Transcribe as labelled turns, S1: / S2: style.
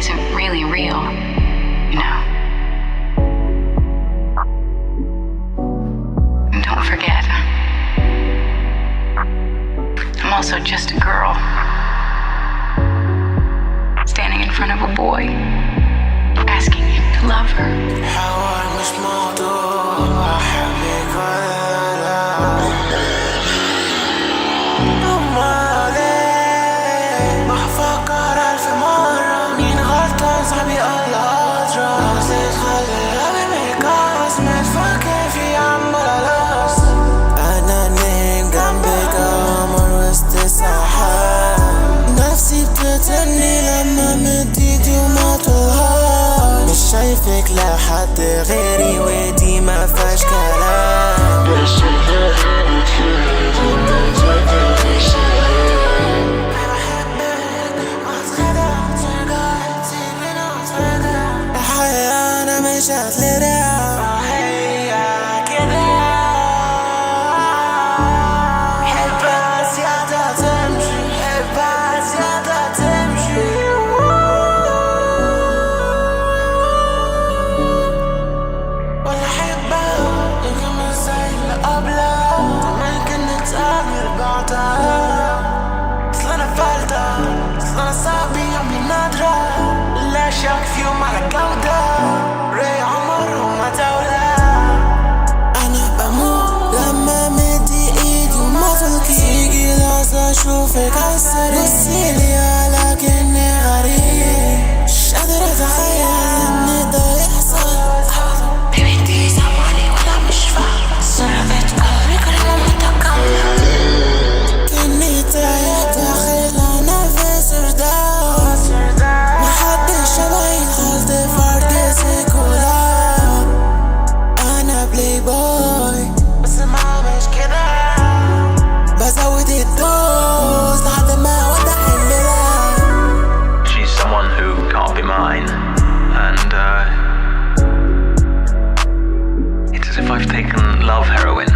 S1: isn't really real, you know. And don't forget, I'm also just a girl standing in front of a boy asking him to love her.
S2: نفسي بتتني لما مد ايدي وما طولها مش شايفك لحد غيري ودي ما فيهاش كلام الحياة أنا مش هتلرع اصل انا فلتة اصل انا صاحبي عمري نادرة لا شك في يوم على الجودة ري عمر وما دولة انا بموت لما مدي ايدي وما تلقي يجي لحظة اشوفك عالسرير بصيلي على كأني غريب مش قادر اتخيل ان ده يحصل بيبي انتي سامعني ولا مش فاهمة صرفت قلبي كل ما متكمل كأني تايه داخل انا في سرداب محدش شبهي دخلت فرد سيكولا انا بلاي بوي بس ما مش كده بزود الدوز لحد ما اودع الليلة.
S3: She's someone who can't be mine, and it's as if I've taken love heroin